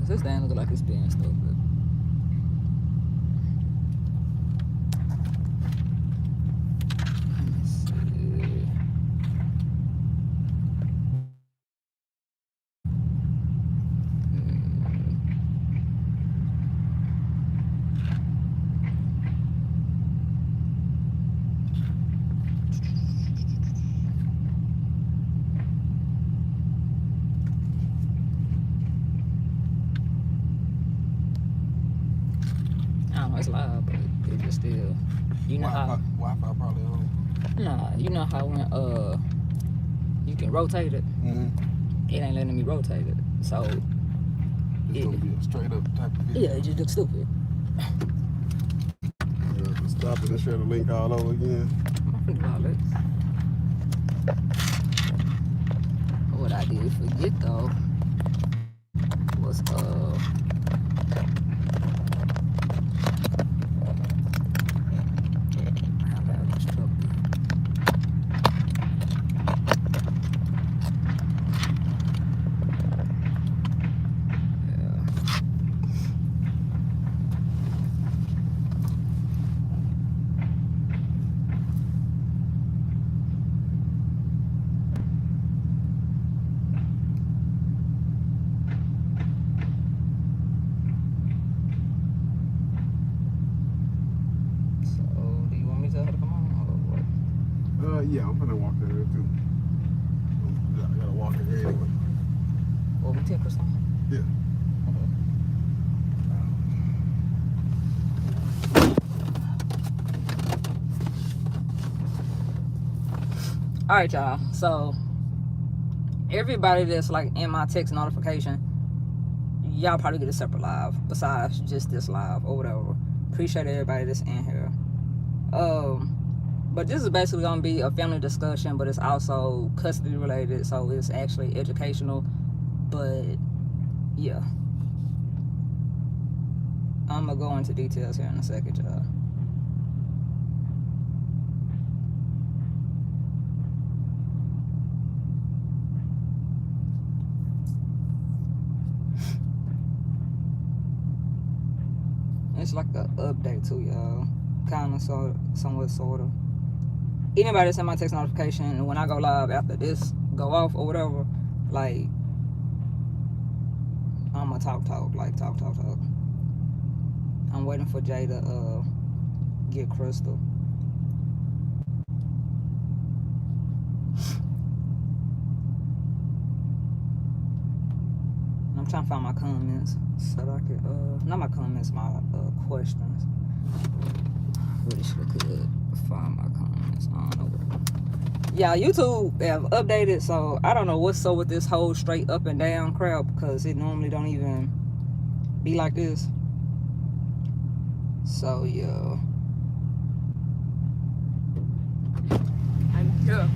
This thing look like it's being stupid. Let me see. I don't know, it's loud, but it just still. You know how Wi-Fi probably on. Nah, you know how when you can rotate it. It ain't letting me rotate it, so It's gonna be a straight up type of video. yeah, it just looks stupid. Yeah, stop it and share the link all over again. I'm finna call it. What I did forget though was how loud this truck be? Yeah, I'm gonna walk there too. I gotta walk it here anyway. Well, we take Kristen? Yeah. All right, y'all. So everybody that's like in my text notification, y'all probably get a separate live besides just this live or whatever. Appreciate everybody that's in here. But this is basically gonna be a family discussion, but it's also custody related, so it's actually educational. But yeah, I'm gonna go into details here in a second, y'all. It's like an update too, y'all. Kind of, somewhat, sort of. Anybody send my text notification when I go live after this go off or whatever, like I'ma talk, like talk. I'm waiting for Jay to get Crystal. I'm trying to find my comments so that I can not my comments, my questions. Really should could find my comments. I don't know where. Yeah, YouTube have updated, so I don't know what's up with this whole straight up and down crap, because it normally don't even be like this. So yeah. I'm here.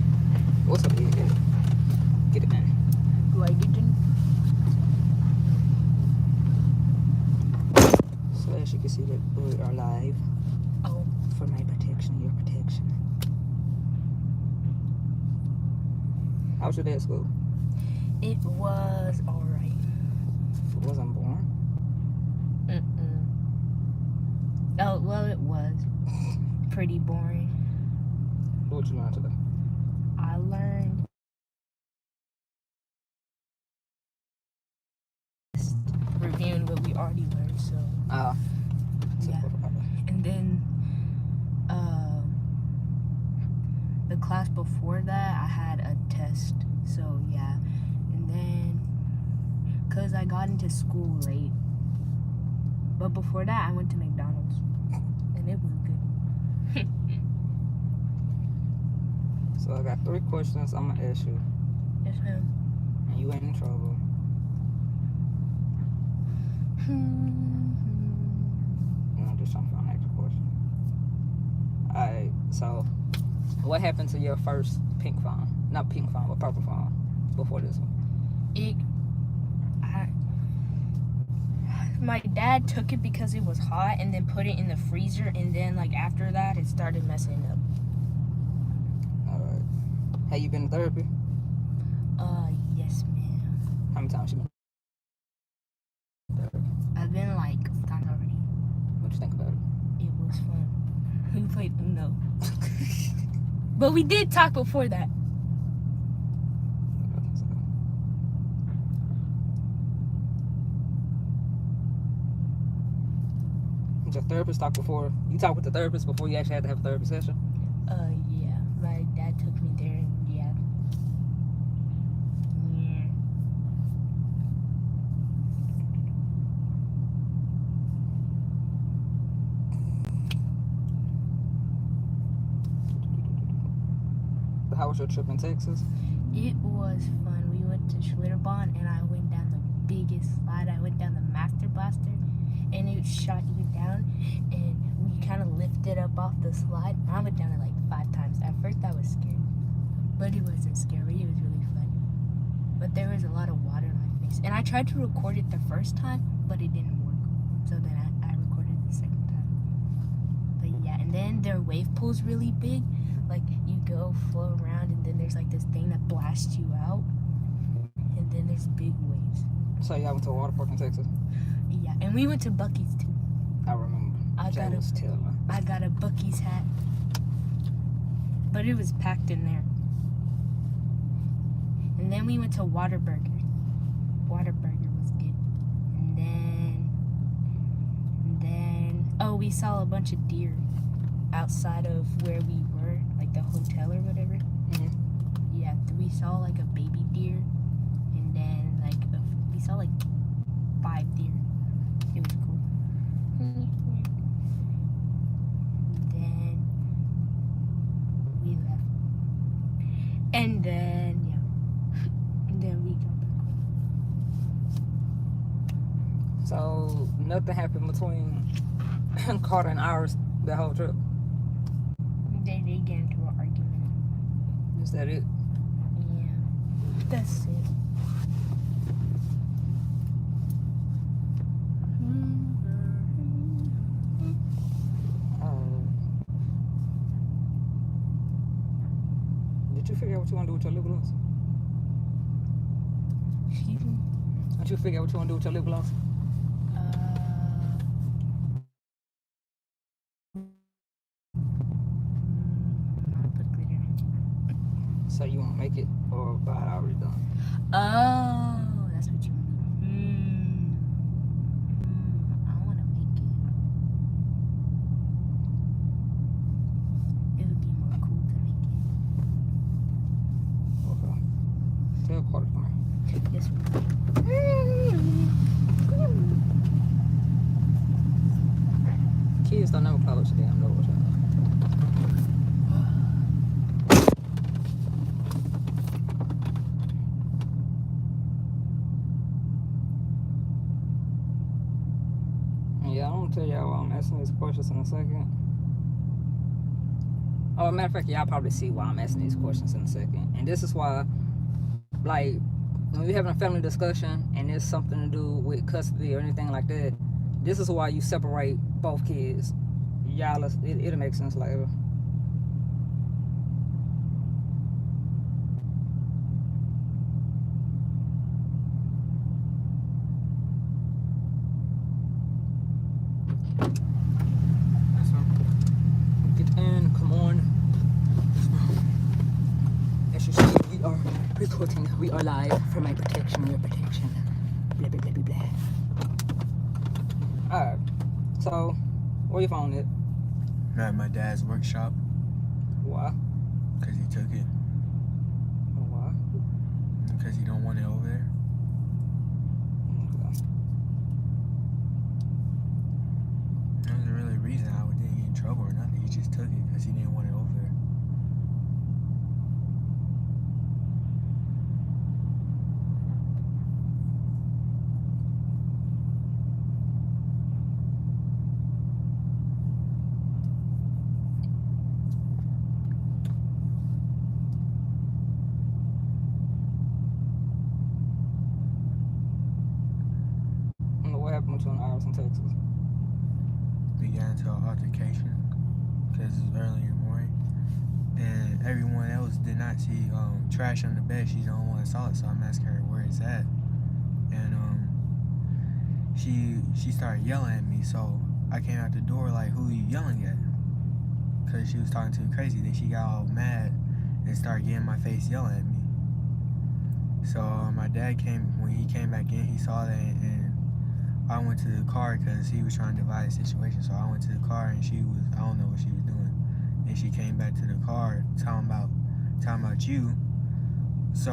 What's up here? Get it, man. Do I get in? So as you can see that we are live. Oh. For my protection, your protection. How was your day at school? It was alright. Wasn't boring? Oh, well, it was pretty boring. What you learned today? I learned reviewing what we already learned, so. Yeah. And then the class before that, I had a test, so yeah. And then, because I got into school late, but before that, I went to McDonald's, and it was good. So I got 3 questions I'm gonna ask you. Yes, ma'am. And you ain't in trouble. I'm just trying to find an extra question. Alright, so what happened to your first pink phone? Not pink phone, but purple phone before this one? My dad took it because it was hot and then put it in the freezer, and then like after that it started messing up. Alright. Have you been to therapy? Yes, ma'am. How many times you been to therapy? played Uno. But we did talk before that. Did your therapist talk before? You talked with the therapist before you actually had to have a therapy session? Yeah. My dad took me there and yeah. How was your trip in Texas? It was fun. We went to Schlitterbahn and I went down the biggest slide. I went down the Master Blaster and it shot you down and we kind of lifted up off the slide. I went down it like 5 times. At first I was scared, but it wasn't scary. It was really fun. But there was a lot of water in my face. And I tried to record it the first time, but it didn't work. So then I recorded it the second time. But yeah, and then their wave pool's really big. Like you go flow around and then there's like this thing that blasts you out and then there's big waves. So y'all went to a water park in Texas? Yeah, and we went to Buc-ee's too. I remember. I got a Buc-ee's hat, but it was packed in there. And then we went to Whataburger. Whataburger was good. And then oh, we saw a bunch of deer outside of where we were, like the hotel or whatever. Mm-hmm. Yeah, we saw like a baby deer, and then like we saw like 5 deer. It was cool. And then we left, and then yeah, and then we got back. So nothing happened between Carter and Iris that whole trip? They did get into an argument. Is that it? Yeah, that's it. Did you figure out what you want to do with your lip gloss? Excuse me? Did you figure out what you want to do with your lip gloss? So you won't make it, or buy it already done? Oh, that's what you mean. I want to make it. It would be more cool to make Okay. Tell Carter for me. it. Yes, Kids don't never close the damn doors. Yeah, I'm gonna tell y'all why I'm asking these questions in a second. Oh, matter of fact, y'all probably see why I'm asking these questions in a second. And this is why, like, when you're having a family discussion and it's something to do with custody or anything like that, this is why you separate both kids. Y'all, it'll make sense later. Get in, come on. As you see, we are recording. We are live for my protection, your protection. Blah, blah, blah, blah, blah. Alright, so, where you found it? At my dad's workshop. Why? Because he took it. Why? Because he don't want it over there. Okay. There wasn't really a reason I didn't get in trouble or nothing. He just took it because he didn't want it over there. What happened between Iris and Texas? We got into an altercation because it was early in the morning. And everyone else did not see trash on the bed. She's the only one that saw it, so I'm asking her where it's at. And she started yelling at me, so I came out the door like, who are you yelling at? because she was talking too crazy. Then she got all mad and started getting in my face, yelling at me. So my dad when he came back in, he saw that, and I went to the car because he was trying to divide the situation. So I went to the car, and I don't know what she was doing. And she came back to the car talking about you. So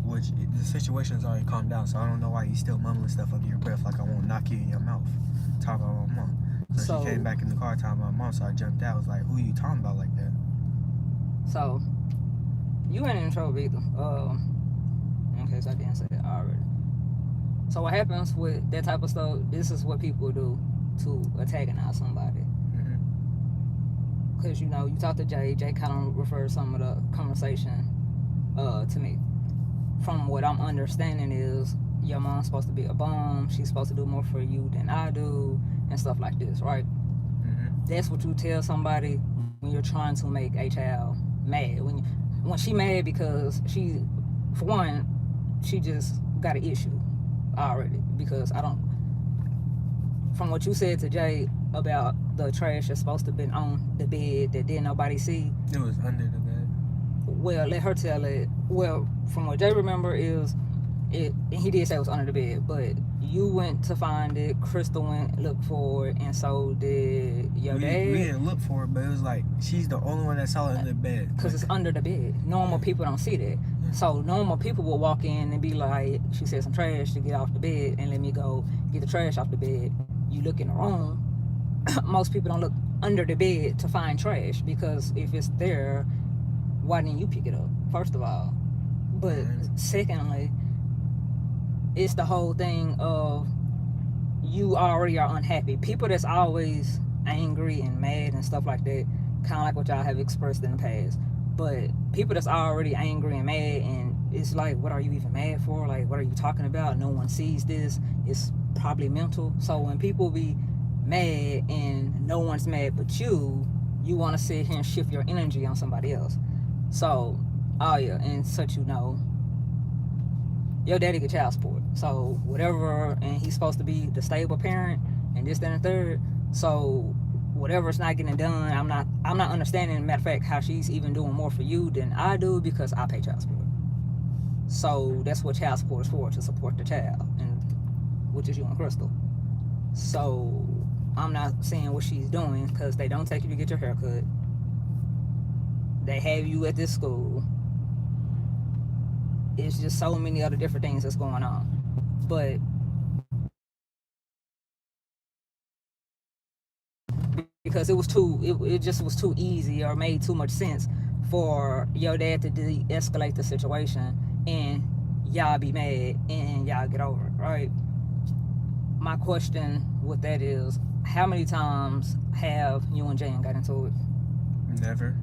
the situation's already calmed down. So I don't know why you still mumbling stuff under your breath like I won't knock you in your mouth. Talk about my mom. So she came back in the car talking about my mom. So I jumped out. I was like, who are you talking about like that? So you ain't in trouble either. In case I didn't say that already. So what happens with that type of stuff, this is what people do to antagonize somebody. Because, you talk to Jay kind of refers some of the conversation to me. From what I'm understanding is your mom's supposed to be a bum, she's supposed to do more for you than I do, and stuff like this, right? That's what you tell somebody when you're trying to make a child mad. When she mad because she, for one, she just got an issue already, because from what you said to Jay about the trash that's supposed to have been on the bed that didn't nobody see. It was under the bed. Well, let her tell it. Well, from what Jay remember and he did say it was under the bed, but you went to find it, Crystal went look for it, and so did your dad. We didn't look for it, but it was like she's the only one that saw it under the bed. Because it's under the bed. Normal people don't see that. So normal people will walk in and be like, she said some trash to get off the bed, and let me go get the trash off the bed. You look in the room. Most people don't look under the bed to find trash, because if it's there, why didn't you pick it up, first of all? But secondly, it's the whole thing of you already are unhappy. People that's always angry and mad and stuff like that, kind of like what y'all have expressed in the past. But people that's already angry and mad, and it's like, what are you even mad for? Like, what are you talking about? No one sees this. It's probably mental. So when people be mad and no one's mad but you want to sit here and shift your energy on somebody else. So, and such your daddy get child support. So whatever, and he's supposed to be the stable parent and this, that, and third. So whatever's not getting done, I'm not understanding, matter of fact, how she's even doing more for you than I do, because I pay child support. So that's what child support is for, to support the child, and which is you and Crystal. So I'm not seeing what she's doing, because they don't take you to get your hair cut. They have you at this school. It's just so many other different things that's going on. But because it just was too easy, or made too much sense for your dad to de-escalate the situation and y'all be mad and y'all get over it, right? My question with that is, how many times have you and Jan got into it? Never.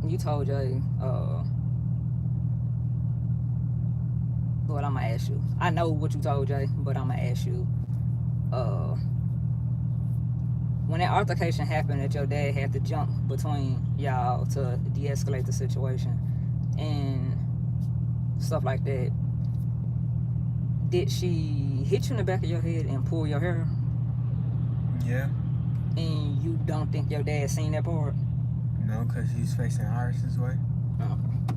You told Jay, but I'm gonna ask you. I know what you told Jay, but I'm gonna ask you. When that altercation happened, that your dad had to jump between y'all to de-escalate the situation and stuff like that, did she hit you in the back of your head and pull your hair? Yeah. And you don't think your dad seen that part? No, because he's facing Iris's way. Okay.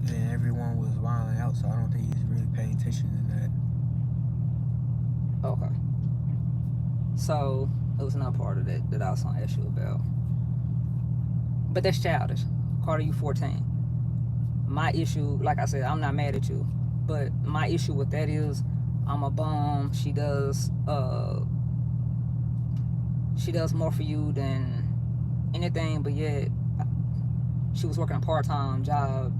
And everyone was wilding out, so I don't think he's really paying attention to that. Okay. So, it was another part of that I was going to ask you about. But that's childish. Carter, you 14. My issue, like I said, I'm not mad at you. But my issue with that is, I'm a bum. She does more for you than anything, but yet she was working a part-time job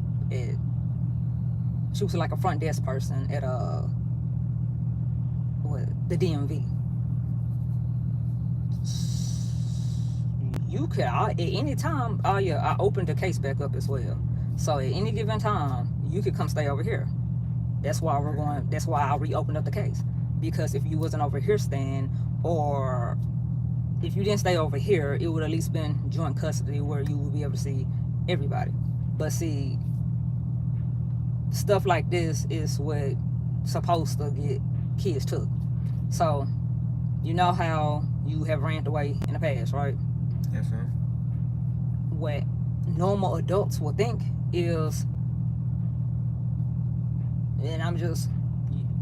she was like a front desk person at the DMV. You could, at any time, I opened the case back up as well. So at any given time, you could come stay over here. That's why I reopened up the case. Because if you wasn't over here staying, or if you didn't stay over here, it would at least been joint custody where you would be able to see everybody. But see, stuff like this is what supposed to get kids took. So you know how you have ran away in the past, right? Yes, ma'am. What normal adults will think is, and I'm just,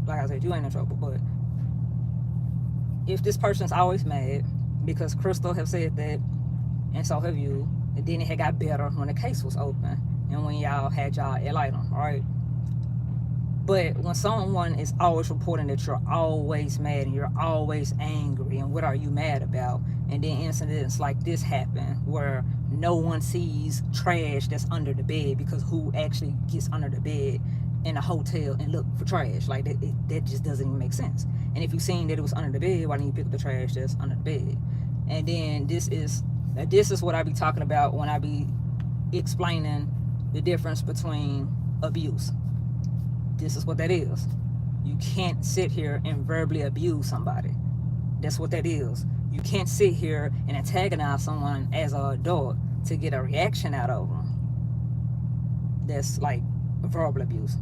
like I said, you ain't in trouble, but if this person's always mad because Crystal have said that, and so have you, and then it had got better when the case was open and when y'all had y'all at item, right? But when someone is always reporting that you're always mad and you're always angry, and what are you mad about? And then incidents like this happen where no one sees trash that's under the bed, because who actually gets under the bed in a hotel and look for trash? Like that just doesn't even make sense. And if you seen that it was under the bed, why didn't you pick up the trash that's under the bed? And then this is what I be talking about when I be explaining the difference between abuse. This is what that is. You can't sit here and verbally abuse somebody. That's what that is. You can't sit here and antagonize someone as an adult to get a reaction out of them. That's like verbal abuse.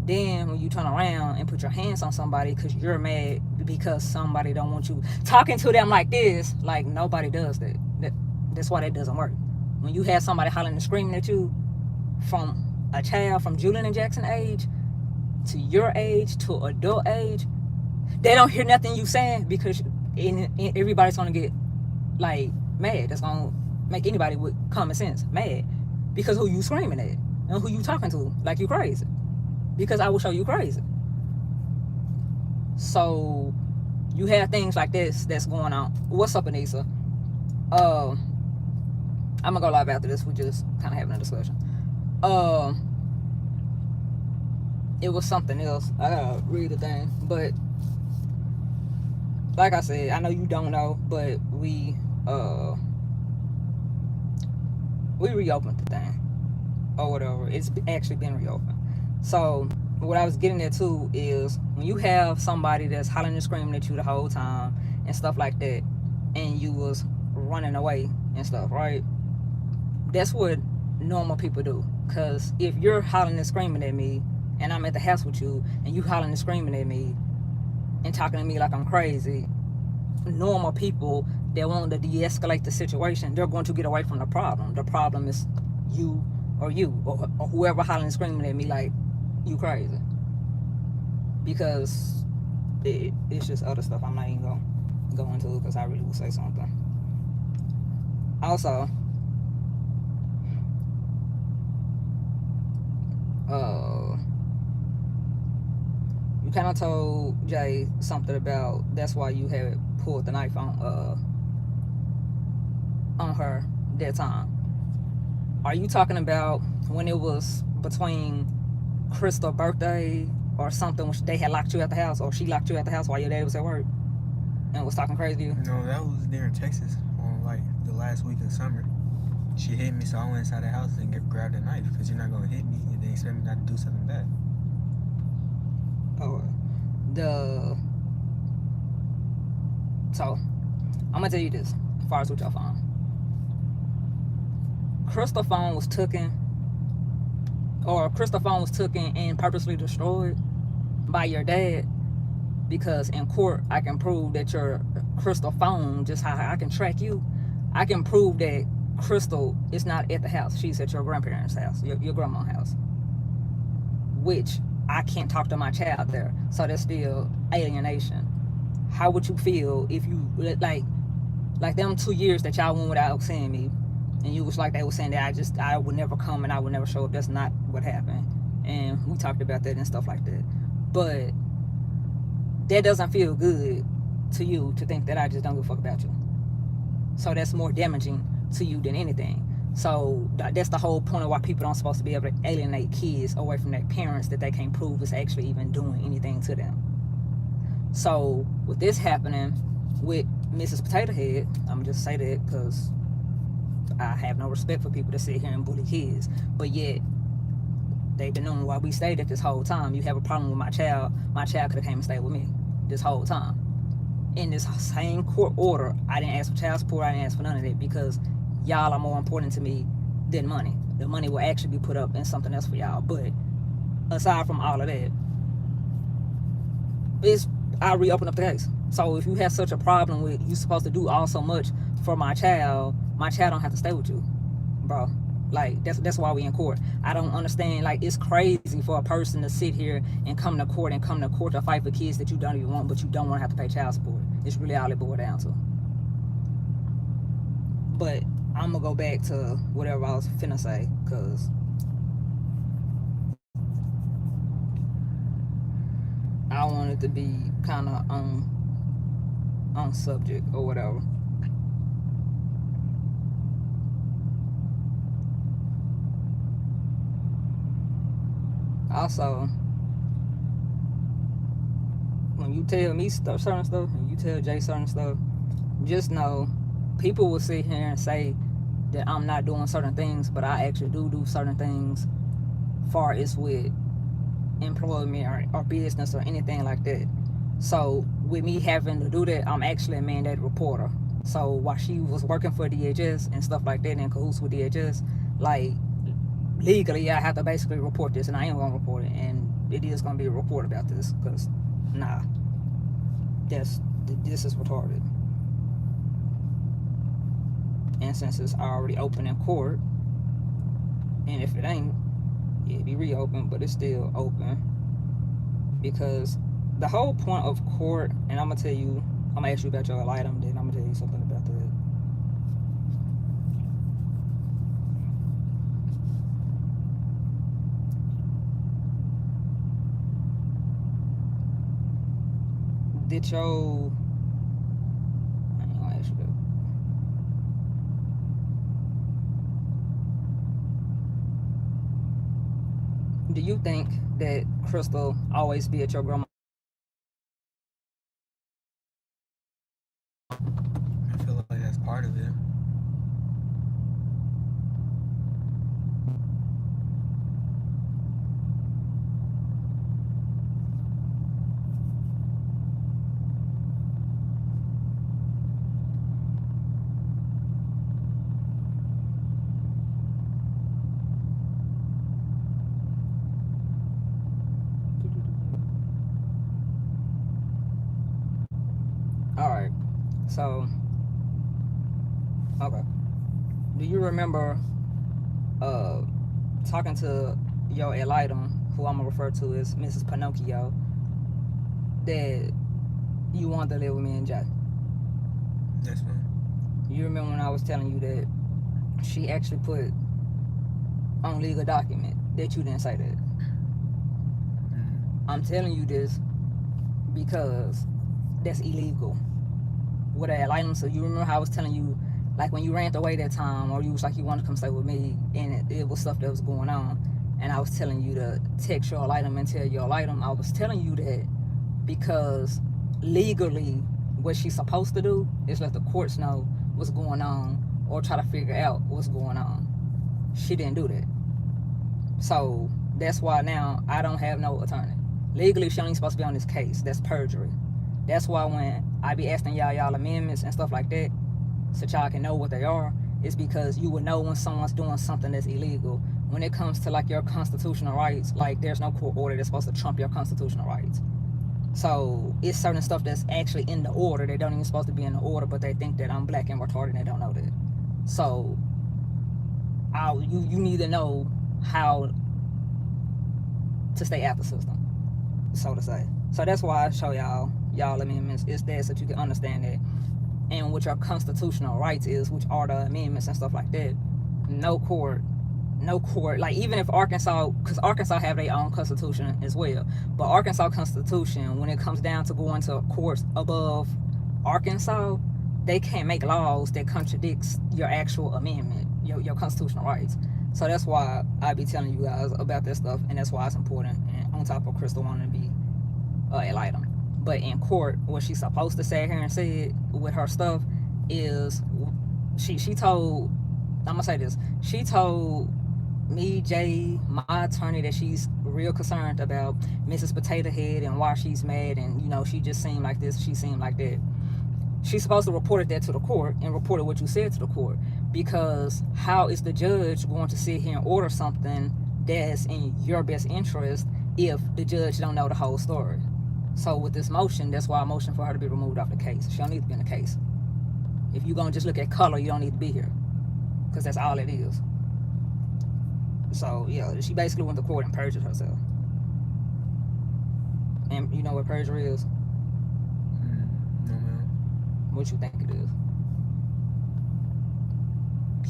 Then when you turn around and put your hands on somebody because you're mad because somebody don't want you talking to them like this, like nobody does that. That's why that doesn't work. When you have somebody hollering and screaming at you, from a child from Julian and Jackson age to your age to adult age, they don't hear nothing you saying, because everybody's gonna get like mad. That's gonna make anybody with common sense mad, because who you screaming at and who you talking to like you crazy, because I will show you crazy. So you have things like this that's going on. What's up, Anissa? I'm gonna go live after this. We're just kind of having a discussion. It was something else. I gotta read the thing, but like I said, I know you don't know, but we reopened the thing or whatever. It's actually been reopened. So what I was getting at too is, when you have somebody that's hollering and screaming at you the whole time and stuff like that, and you was running away and stuff, right? That's what normal people do. Because if you're hollering and screaming at me and I'm at the house with you and you hollering and screaming at me and talking to me like I'm crazy, normal people that want to de-escalate the situation, they're going to get away from the problem. The problem is you or whoever hollering and screaming at me like you crazy. Because it's just other stuff I'm not even going to go into, because I really will say something. Also, you kind of told Jay something about that's why you had pulled the knife on her that time. Are you talking about when it was between Crystal's birthday or something, when they had locked you at the house, or she locked you at the house while your dad was at work and was talking crazy to you? No, that was there in Texas on like the last week of summer. She hit me, so I went inside the house and grabbed a knife, because you're not gonna hit me and then expect me not to do something bad. Oh, so I'm gonna tell you this as far as with your phone. Crystal's phone was taken and purposely destroyed by your dad, because in court I can prove that your Crystal phone, just how I can track you, I can prove that Crystal is not at the house. She's at your grandparents' house, your grandma's house, which I can't talk to my child there. So that's still alienation. How would you feel if you, like them 2 years that y'all went without seeing me, and you was like, they were saying that I would never come and I would never show up? That's not what happened. And we talked about that and stuff like that. But that doesn't feel good to you, to think that I just don't give a fuck about you. So that's more damaging to you than anything. So that's the whole point of why people don't supposed to be able to alienate kids away from their parents that they can't prove is actually even doing anything to them. So with this happening with Mrs. Potato Head, I'm gonna just say that because I have no respect for people that sit here and bully kids, but yet they've been knowing why we stayed at this whole time. You have a problem with my child could have came and stayed with me this whole time. In this same court order, I didn't ask for child support, I didn't ask for none of that, because y'all are more important to me than money. The money will actually be put up in something else for y'all. But aside from all of that, it's I reopen up the case. So if you have such a problem with you supposed to do all so much for my child don't have to stay with you, bro. Like that's why we in court. I don't understand. Like, it's crazy for a person to sit here and come to court to fight for kids that you don't even want, but you don't want to have to pay child support. It's really all it boils down to. But I'm gonna go back to whatever I was finna say, cause I wanted to be kind of on subject or whatever. Also, when you tell me certain stuff and you tell Jay certain stuff, just know people will sit here and say that I'm not doing certain things, but I actually do certain things far as with employment or business or anything like that. So with me having to do that, I'm actually a mandated reporter. So while she was working for DHS and stuff like that, in cahoots with DHS, like, legally I have to basically report this, and I am gonna report it, and it is gonna be a report about this, because nah, this is retarded. And since it's already open in court, and if it ain't, it'll be reopened, but it's still open, because the whole point of court, and I'm gonna ask you about your item, then I'm gonna tell you something about that. Did your, I ain't gonna ask you that. Do you think that Crystal always be at your grandma? I feel like that's part of it. Alright, so, okay. Do you remember talking to your Elitem, who I'm gonna refer to as Mrs. Pinocchio, that you wanted to live with me and Jay? Yes, ma'am. You remember when I was telling you that she actually put on legal document that you didn't say that? I'm telling you this because that's illegal with an item. So you remember how I was telling you, like, when you ran away that time, or you was like you wanted to come stay with me, and it was stuff that was going on, and I was telling you to text your item and tell your item. I was telling you that because legally what she's supposed to do is let the courts know what's going on, or try to figure out what's going on. She didn't do that. So that's why now I don't have no attorney. Legally, she ain't supposed to be on this case. That's perjury. That's why when I be asking y'all amendments and stuff like that, so y'all can know what they are, it's because you would know when someone's doing something that's illegal. When it comes to like your constitutional rights, like there's no court order that's supposed to trump your constitutional rights. So it's certain stuff that's actually in the order that don't even supposed to be in the order, but they think that I'm black and retarded and they don't know that. So you need to know how to stay out the system, so to say. So that's why I show y'all amendments. It's there so that you can understand that, and what your constitutional rights is, which are the amendments and stuff like that. No court, like even if Arkansas, because Arkansas have their own constitution as well, but Arkansas constitution, when it comes down to going to courts above Arkansas, they can't make laws that contradicts your actual amendment, your constitutional rights. So that's why I be telling you guys about this stuff, and that's why it's important. And on top of Crystal wanting to be an item, but in court, what she's supposed to say here and say it with her stuff is she told, I'm gonna say this, she told me, Jay, my attorney, that she's real concerned about Mrs. Potato Head and why she's mad, and you know, she just seemed like this, she seemed like that. She's supposed to report that to the court and report what you said to the court, because how is the judge going to sit here and order something that's in your best interest if the judge don't know the whole story? So with this motion, that's why I motion for her to be removed off the case. She don't need to be in the case. If you're going to just look at color, you don't need to be here. Because that's all it is. So, yeah, she basically went to court and perjured herself. And you know what perjury is? No, ma'am. What you think it is?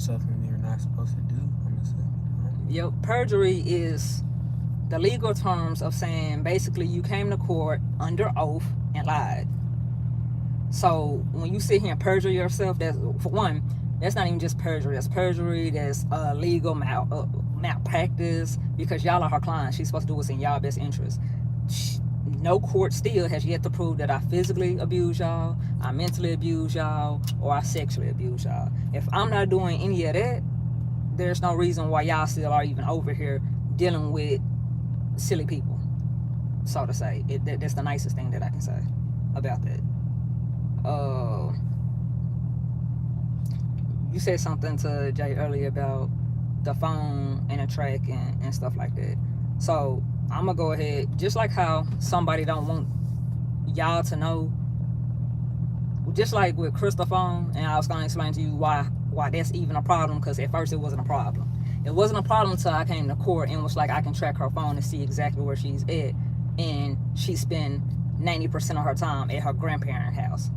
Something you're not supposed to do, I'm assuming. Yep, perjury is the legal terms of saying basically you came to court under oath and lied. So when you sit here and perjure yourself, that's, for one, that's not even just perjury. That's perjury. That's legal malpractice, because y'all are her clients. She's supposed to do what's in y'all best interest. No court still has yet to prove that I physically abuse y'all, I mentally abuse y'all, or I sexually abuse y'all. If I'm not doing any of that, there's no reason why y'all still are even over here dealing with silly people, so to say. That's the nicest thing that I can say about that. You said something to Jay earlier about the phone and the track and stuff like that. So I'm gonna go ahead, just like how somebody don't want y'all to know, just like with Crystal phone, and I was gonna explain to you why that's even a problem, because at first it wasn't a problem. It wasn't a problem until I came to court and was like, I can track her phone and see exactly where she's at, and she spend 90% of her time at her grandparents' house.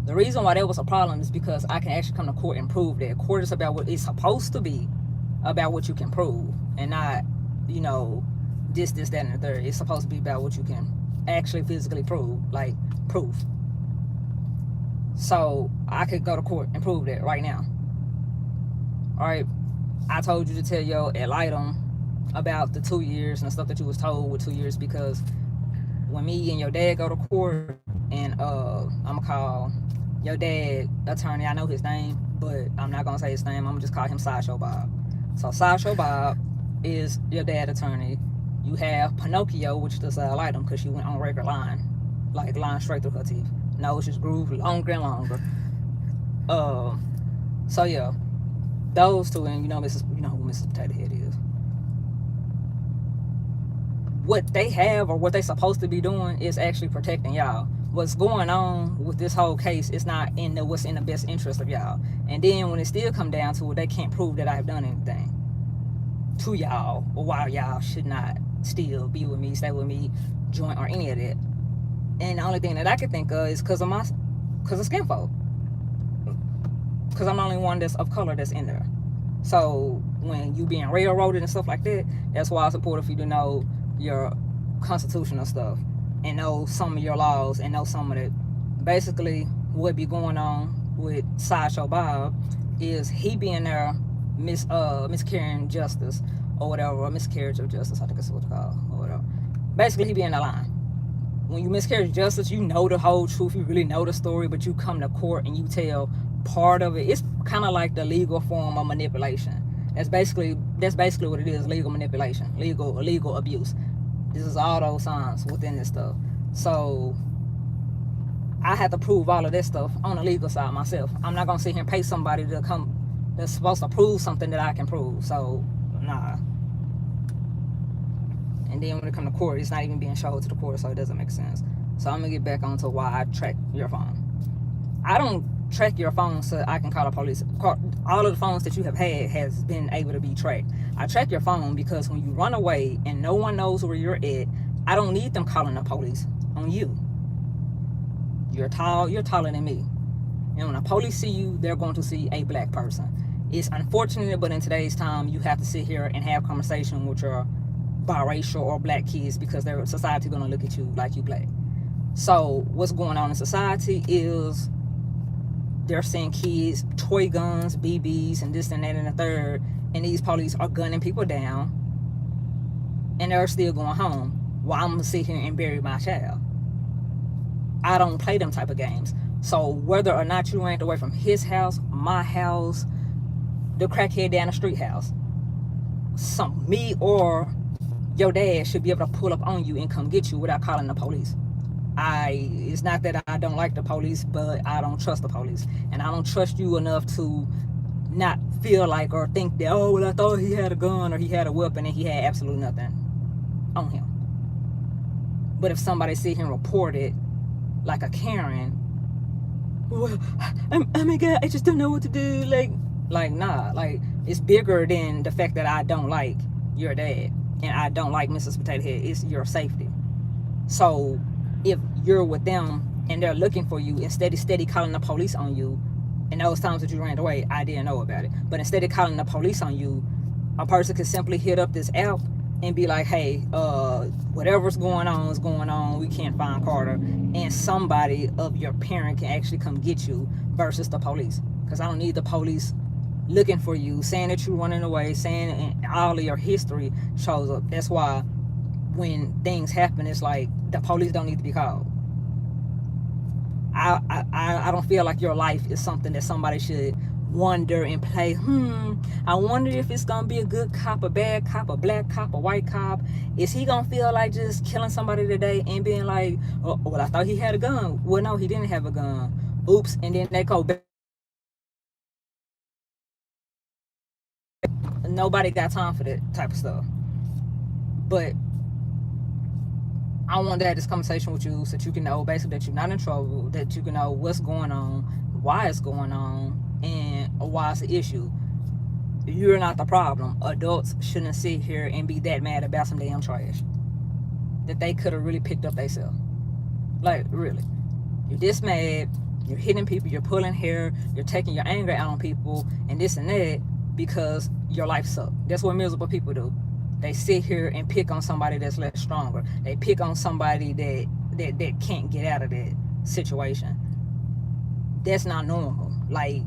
The reason why that was a problem is because I can actually come to court and prove that. Court is about what it's supposed to be, about what you can prove, and not, you know, this, that, and the third. It's supposed to be about what you can actually physically prove, like proof. So I could go to court and prove that right now. All right, I told you to tell your ad litem about the 2 years and the stuff that you was told with 2 years, because when me and your dad go to court, and I'm gonna call your dad attorney, I know his name, but I'm not gonna say his name, I'm gonna just call him Sideshow Bob. So Sideshow Bob is your dad attorney. You have Pinocchio, which is ad litem, because she went on record line, like line straight through her teeth. Nose just grew longer and longer. So yeah, those two, and you know who Mrs. Potato Head is. What they have, or what they supposed to be doing, is actually protecting y'all. What's going on with this whole case is not in what's in the best interest of y'all. And then when it still come down to it, they can't prove that I've done anything to y'all, or why y'all should not still be with me, stay with me, join, or any of that. And the only thing that I can think of is because of skin folk. Because I'm the only one that's of color that's in there. So when you being railroaded and stuff like that, that's why it's important for you to know your constitutional stuff and know some of your laws and know some of it. Basically, what be going on with Sideshow Bob is he being there miscarrying justice or whatever, or miscarriage of justice, I think that's what it's called, or whatever. Basically, he being the line. When you miscarry justice, you know the whole truth, you really know the story, but you come to court and you tell part of it. It's kind of like the legal form of manipulation. That's basically what it is, legal manipulation, legal abuse. This is all those signs within this stuff. So I have to prove all of this stuff on the legal side myself. I'm not gonna sit here and pay somebody to come that's supposed to prove something that I can prove. So nah. And then when it comes to court, it's not even being showed to the court, so it doesn't make sense. So I'm gonna get back onto why I track your phone. I don't track your phone so I can call the police. All of the phones that you have had has been able to be tracked. I track your phone because when you run away and no one knows where you're at, I don't need them calling the police on you. You're tall, you're taller than me. And when the police see you, they're going to see a black person. It's unfortunate, but in today's time, you have to sit here and have conversation with your biracial or black kids because their society going to look at you like you black. So what's going on in society is they're seeing kids, toy guns, BBs, and this and that and the third, and these police are gunning people down, and they're still going home while I'm going to sit here and bury my child. I don't play them type of games. So whether or not you ran away from his house, my house, the crackhead down the street house, me or your dad should be able to pull up on you and come get you without calling the police. It's not that I don't like the police, but I don't trust the police. And I don't trust you enough to not feel like or think that, oh, well, I thought he had a gun or he had a weapon and he had absolutely nothing on him. But if somebody sit here and report it like a Karen, well, oh my God, I just don't know what to do. Like nah, like it's bigger than the fact that I don't like your dad and I don't like Mrs. Potato Head. It's your safety. So if you're with them and they're looking for you, instead of steady calling the police on you, and those times that you ran away, I didn't know about it. But instead of calling the police on you, a person could simply hit up this app and be like, hey, whatever's going on is going on. We can't find Carter. And somebody of your parent can actually come get you versus the police. Because I don't need the police looking for you, saying that you're running away, saying and all of your history shows up. That's why when things happen, it's like the police don't need to be called. I don't feel like your life is something that somebody should wonder and play. I wonder if it's gonna be a good cop, a bad cop, a black cop, a white cop. Is he gonna feel like just killing somebody today and being like, oh, well, I thought he had a gun. Well, no, he didn't have a gun. Oops. And then they go back. Nobody got time for that type of stuff. But I want to have this conversation with you so that you can know basically that you're not in trouble, that you can know what's going on, why it's going on, and why it's an issue. You're not the problem. Adults shouldn't sit here and be that mad about some damn trash that they could have really picked up themselves. Like, really. You're this mad, you're hitting people, you're pulling hair, you're taking your anger out on people, and this and that because your life sucks. That's what miserable people do. They sit here and pick on somebody that's less stronger. They pick on somebody that can't get out of that situation. That's not normal. Like,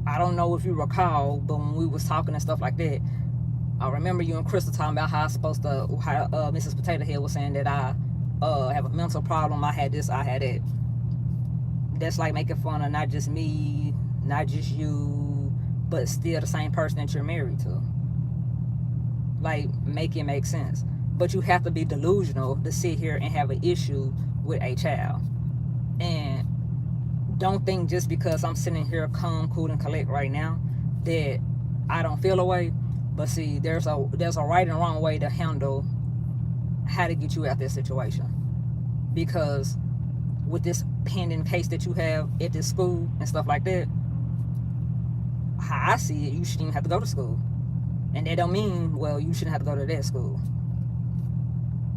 I don't know if you recall, but when we was talking and stuff like that, I remember you and Crystal talking about how Mrs. Potato Head was saying that I have a mental problem. I had this, I had that. That's like making fun of not just me, not just you, but still the same person that you're married to. Like, make it make sense. But you have to be delusional to sit here and have an issue with a child. And don't think just because I'm sitting here calm, cool, and collect right now that I don't feel a way. But see, there's a right and wrong way to handle how to get you out this situation. Because with this pending case that you have at this school and stuff like that, how I see it, you shouldn't even have to go to school. And that don't mean, well, you shouldn't have to go to that school.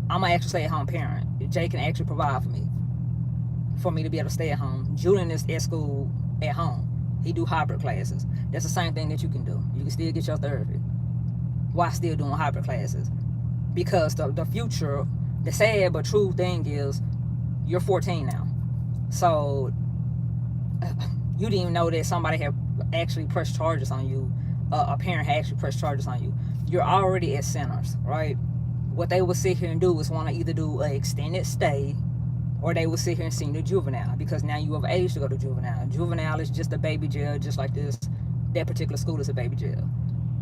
I'm an actual stay-at-home parent. Jay can actually provide for me to be able to stay at home. Julian is at school at home. He do hybrid classes. That's the same thing that you can do. You can still get your therapy while still doing hybrid classes. Because the future, the sad but true thing is, you're 14 now. So you didn't even know that somebody had actually pressed charges on you. A parent had actually pressed charges on you. You're already at centers, right? What they would sit here and do is want to either do an extended stay, or they would sit here and send you to juvenile, because now you have age to go to juvenile. Juvenile is just a baby jail, just like that particular school is a baby jail.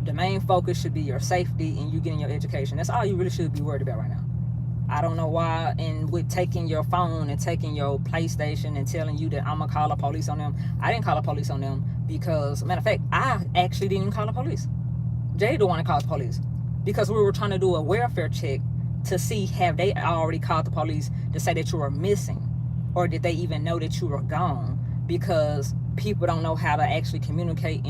The main focus should be your safety and you getting your education. That's all you really should be worried about right now. I don't know why, and with taking your phone and taking your PlayStation and telling you that I'm gonna call the police on them. I didn't call the police on them because, matter of fact, I actually didn't even call the police. Jay the one that called the police, because we were trying to do a welfare check to see have they already called the police to say that you were missing, or did they even know that you were gone, because people don't know how to actually communicate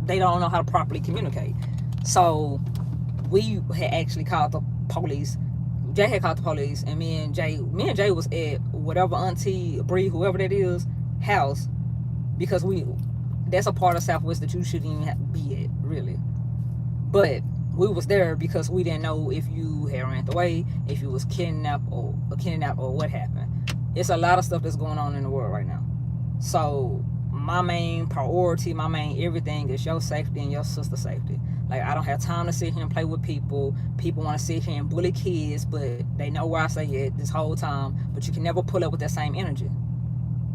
they don't know how to properly communicate. So we had actually called the police. Jay had called the police, and me and Jay was at whatever Auntie Bree, whoever that is, house, because that's a part of Southwest that you shouldn't even have to be at, really. But we was there because we didn't know if you had ran away, if you was kidnapped or what happened. It's a lot of stuff that's going on in the world right now. So my main priority, my main everything is your safety and your sister's safety. Like, I don't have time to sit here and play with people. People want to sit here and bully kids, but they know where I say it this whole time. But you can never pull up with that same energy.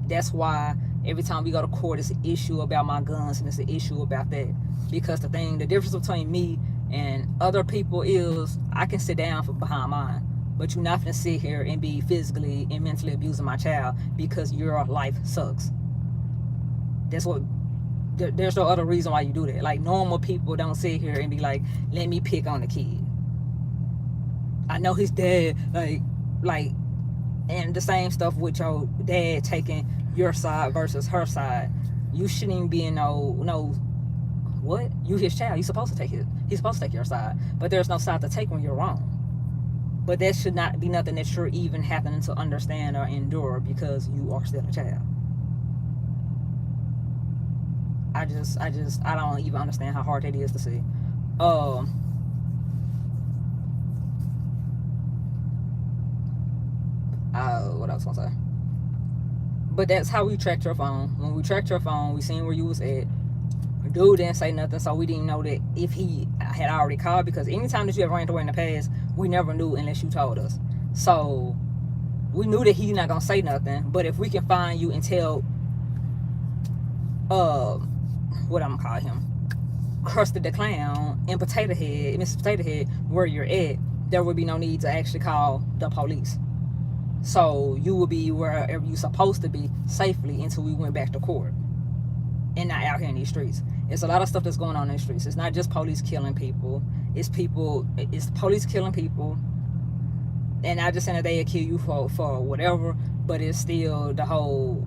That's why every time we go to court, it's an issue about my guns and it's an issue about that. Because the difference between me and other people is I can sit down behind mine. But you're not going to sit here and be physically and mentally abusing my child because your life sucks. There's no other reason why you do that. Like, normal people don't sit here and be like, let me pick on the kid. I know his dad, like, and the same stuff with your dad taking your side versus her side. You shouldn't even be in no what? You his child. He's supposed to take your side. But there's no side to take when you're wrong. But that should not be nothing that you're even having to understand or endure because you are still a child. I don't even understand how hard that is to see. What else was I? But that's how we tracked your phone. When we tracked your phone, we seen where you was at. Dude didn't say nothing, so we didn't know that if he had already called, because anytime that you ever ran away in the past, we never knew unless you told us. So we knew that he's not gonna say nothing. But if we can find you and tell what I'm gonna call him, Krusty the Clown and Mrs. Potato Head, where you're at, there would be no need to actually call the police. So you will be wherever you're supposed to be safely until we went back to court and not out here in these streets. It's a lot of stuff that's going on in the streets. It's not just police killing people. It's police killing people. And not just saying that they kill you for whatever, but it's still the whole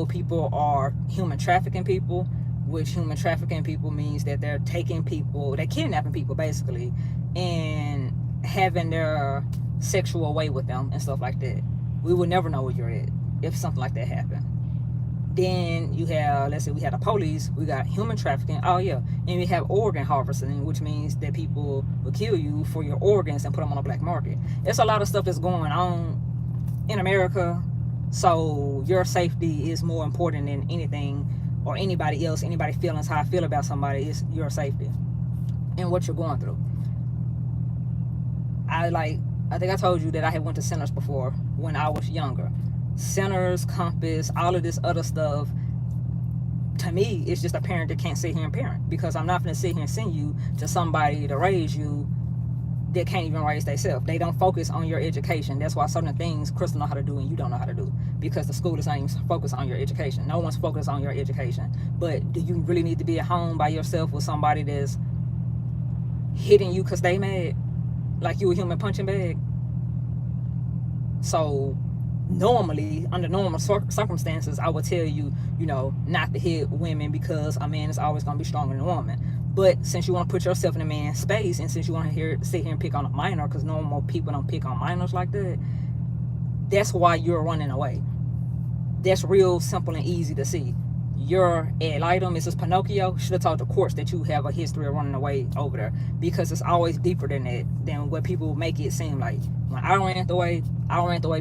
people are human trafficking people, which human trafficking people means that they're taking people, they're kidnapping people basically, and having their sexual way with them and stuff like that. We would never know where you're at if something like that happened. Then you have, let's say we had the police, we got human trafficking, oh yeah, and we have organ harvesting, which means that people will kill you for your organs and put them on the black market. There's a lot of stuff that's going on in America, so your safety is more important than anything or anybody else. Anybody feelings, how I feel about somebody, is your safety and what you're going through. I think I told you that I had went to centers before when I was younger. Centers, Compass, all of this other stuff, to me, it's just a parent that can't sit here and parent, because I'm not going to sit here and send you to somebody to raise you that can't even raise themselves. They don't focus on your education. That's why certain things Crystal know how to do and you don't know how to do, because the school is not even focused on your education. No one's focused on your education. But do you really need to be at home by yourself with somebody that's hitting you because they mad, like you a human punching bag? So normally, under normal circumstances, I would tell you, not to hit women, because a man is always going to be stronger than a woman. But since you want to put yourself in a man's space, and since you want to sit here and pick on a minor, because normal people don't pick on minors like that, that's why you're running away. That's real simple and easy to see. Your ad litem, Mrs. Pinocchio, should have told the courts that you have a history of running away over there, because it's always deeper than that, than what people make it seem like. When I ran away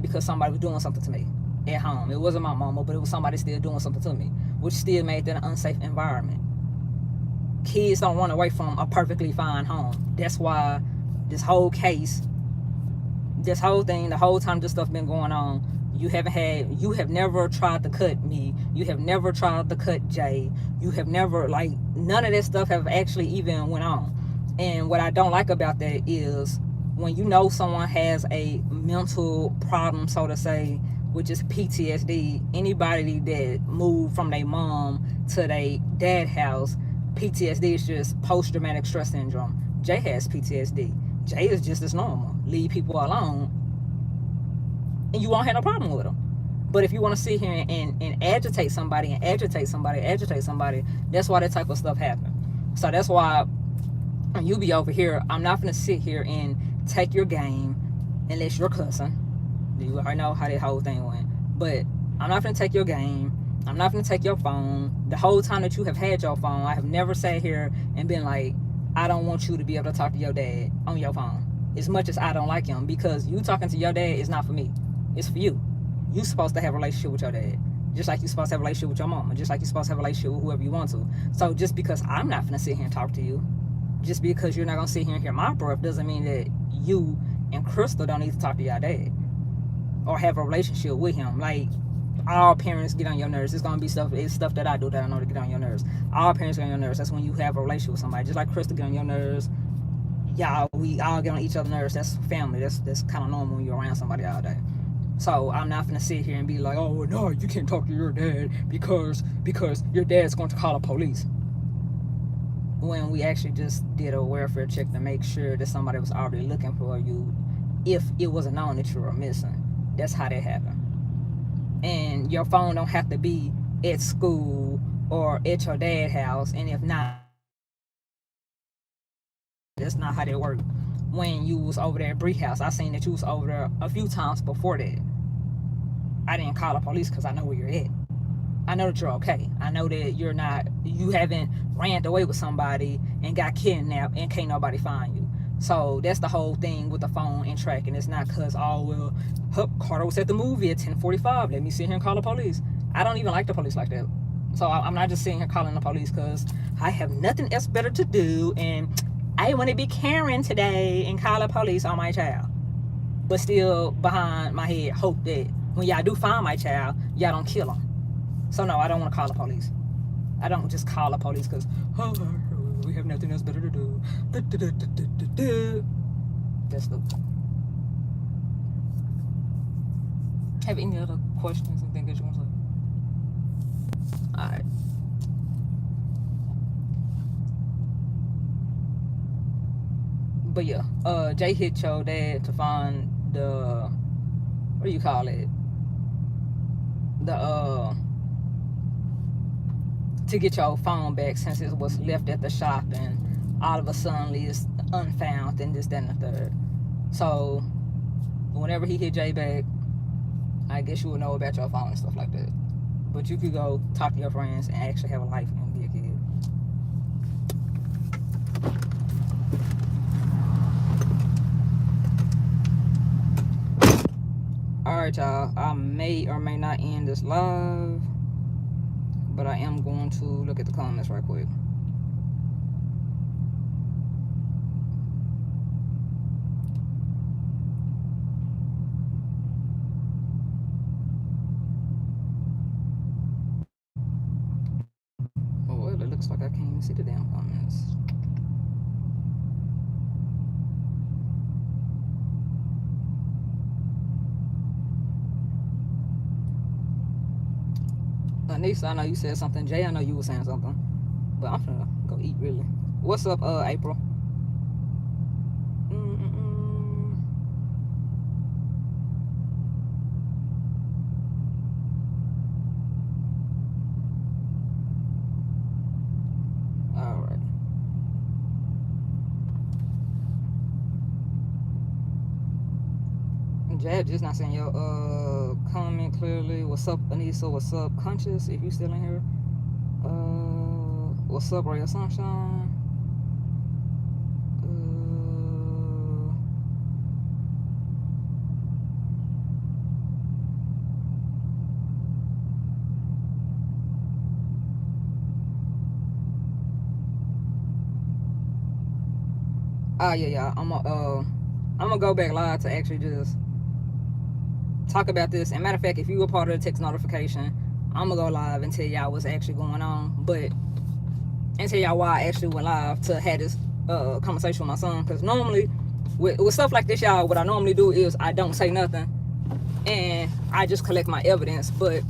because somebody was doing something to me at home. It wasn't my mama, but it was somebody still doing something to me, which still made that an unsafe environment. Kids don't run away from a perfectly fine home. That's why this whole case, this whole thing, the whole time this stuff been going on, you have never tried to cut me. You have never tried to cut Jay. You have never, none of that stuff have actually even went on. And what I don't like about that is when you know someone has a mental problem, so to say, which is PTSD, anybody that moved from their mom to their dad house, PTSD is just post-traumatic stress syndrome. Jay has PTSD. Jay is just as normal. Leave people alone, and you won't have no problem with them. But if you want to sit here and agitate somebody, that's why that type of stuff happens. So that's why when you be over here, I'm not going to sit here and take your game unless you're cussing. You already know how that whole thing went. But I'm not going to take your game. I'm not going to take your phone. The whole time that you have had your phone, I have never sat here and been like, I don't want you to be able to talk to your dad on your phone, as much as I don't like him, because you talking to your dad is not for me. It's for you. You're supposed to have a relationship with your dad, just like you're supposed to have a relationship with your mama, just like you're supposed to have a relationship with whoever you want to. So just because I'm not going to sit here and talk to you, just because you're not going to sit here and hear my breath, doesn't mean that you and Crystal don't need to talk to your dad or have a relationship with him. Like, all parents get on your nerves. It's going to be stuff that I do that I know to get on your nerves. All parents get on your nerves. That's when you have a relationship with somebody. Just like Crystal get on your nerves. We all get on each other's nerves. That's family. That's kind of normal when you're around somebody all day. So I'm not going to sit here and be like, oh, no, you can't talk to your dad because your dad's going to call the police. when we actually just did a welfare check to make sure that somebody was already looking for you if it wasn't known that you were missing. That's how that happened. And your phone don't have to be at school or at your dad's house, and if not, that's not how that worked. When you was over there at Bree house, I seen that you was over there a few times before that. I didn't call the police because I know where you're at. I know that you're okay. I know that you haven't ran away with somebody and got kidnapped and can't nobody find you. So that's the whole thing with the phone and tracking. It's not because, oh, well, Carter was at the movie at 10:45. Let me sit here and call the police. I don't even like the police like that. So I'm not just sitting here calling the police because I have nothing else better to do. And I want to be Karen today and call the police on my child. But still behind my head, hope that when y'all do find my child, y'all don't kill him. So no, I don't want to call the police. I don't just call the police because, oh, we have nothing else better to do. That's stupid. Have any other questions and things that you want to say? Alright. But yeah, Jay hit your dad to find the, what do you call it? To get your phone back since it was left at the shop and all of a sudden it's unfound and this, that, and the third. So whenever he hit Jay back, I guess you would know about your phone and stuff like that. But you could go talk to your friends and actually have a life and be a kid. Alright, y'all. I may or may not end this live, but I am going to look at the comments right quick. Oh, well, it looks like I can't even see the damn comments. Anissa, I know you said something. Jay, I know you were saying something. But I'm gonna go eat, really. What's up, April? Alright. Jay, just not saying your comment clearly. What's up, Anissa? What's up, Conscious? If you still in here. What's up, Ray of Sunshine? Yeah. I'm gonna go back live to actually just talk about this. And matter of fact, if you were part of the text notification, I'm gonna go live and tell y'all what's actually going on, and tell y'all why I actually went live to have this conversation with my son. Because normally with stuff like this, y'all, what I normally do is I don't say nothing and I just collect my evidence. But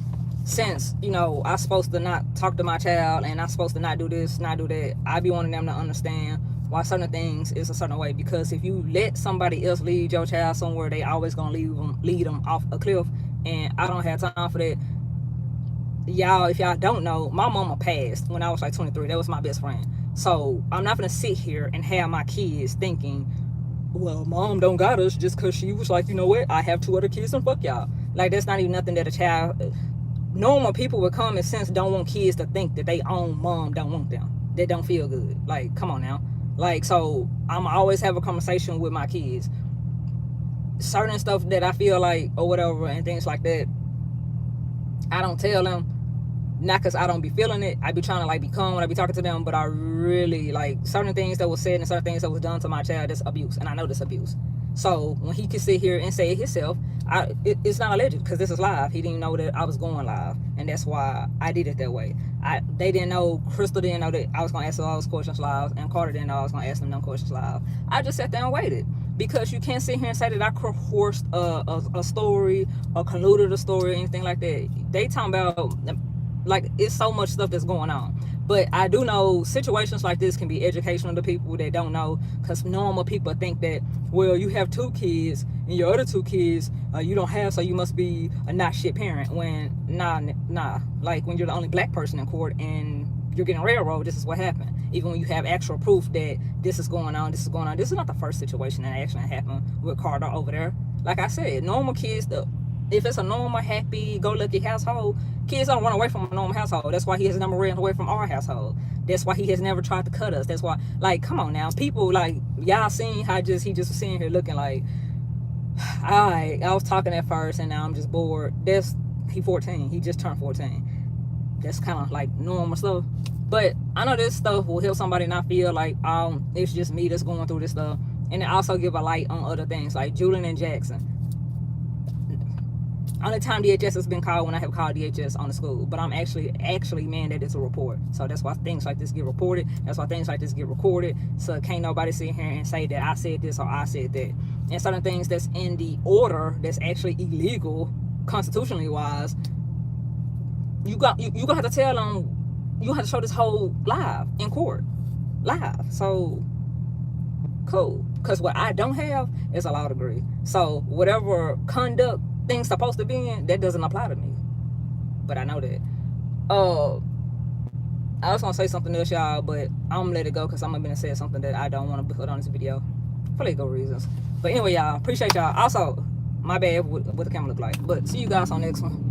since, you know, I'm supposed to not talk to my child and I'm supposed to not do this, not do that, I be wanting them to understand why certain things is a certain way. Because if you let somebody else lead your child somewhere, they always gonna lead them off a cliff, and I don't have time for that. Y'all, if y'all don't know, my mama passed when I was like 23. That was my best friend. So I'm not gonna sit here and have my kids thinking, well, mom don't got us just because she was like, you know what, I have 2 other kids and fuck y'all. Like, that's not even nothing that a child, normal people with common sense don't want kids to think that they own mom don't want them. That don't feel good. Like, come on now. Like, so I'm always have a conversation with my kids. Certain stuff that I feel like or whatever and things like that, I don't tell them. Not because I don't be feeling it. I be trying to like be calm when I be talking to them, but I really like certain things that was said and certain things that was done to my child. That's abuse, and I know this abuse. So when he could sit here and say it himself, it's not alleged because this is live. He didn't know that I was going live, and that's why I did it that way. They didn't know, Crystal didn't know that I was gonna ask all those questions live, and Carter didn't know I was gonna ask them questions live. I just sat there and waited, because you can't sit here and say that I coerced a story or colluded a story or anything like that. They talking about, like, it's so much stuff that's going on. But I do know situations like this can be educational to people that don't know, because normal people think that, well, you have 2 kids and your other 2 kids you don't have, so you must be a not shit parent. When nah, like when you're the only black person in court and you're getting railroaded, this is what happened. Even when you have actual proof that this is going on, this is not the first situation that actually happened with Carter over there. Like I said, normal kids, if it's a normal, happy-go-lucky household, kids don't run away from a normal household. That's why he has never ran away from our household. That's why he has never tried to cut us. That's why, like, come on now. People, like, y'all seen how he just was sitting here looking like, all right, I was talking at first and now I'm just bored. He 14. He just turned 14. That's kind of like normal stuff. But I know this stuff will help somebody not feel like it's just me that's going through this stuff. And it also give a light on other things like Julian and Jackson. Only time DHS has been called when I have called DHS on the school, but I'm actually mandated to report. So that's why things like this get reported. That's why things like this get recorded. So can't nobody sit here and say that I said this or I said that. And certain things that's in the order that's actually illegal, constitutionally wise, you gonna have to tell them. You have to show this whole live in court, live. So cool, because what I don't have is a law degree. So whatever conduct things supposed to be in, that doesn't apply to me. But I know that. I was gonna say something else, y'all, but I'm gonna let it go because I'm gonna say something that I don't want to put on this video for legal reasons. But anyway, y'all, appreciate y'all. Also, my bad what the camera look like. But see you guys on the next one.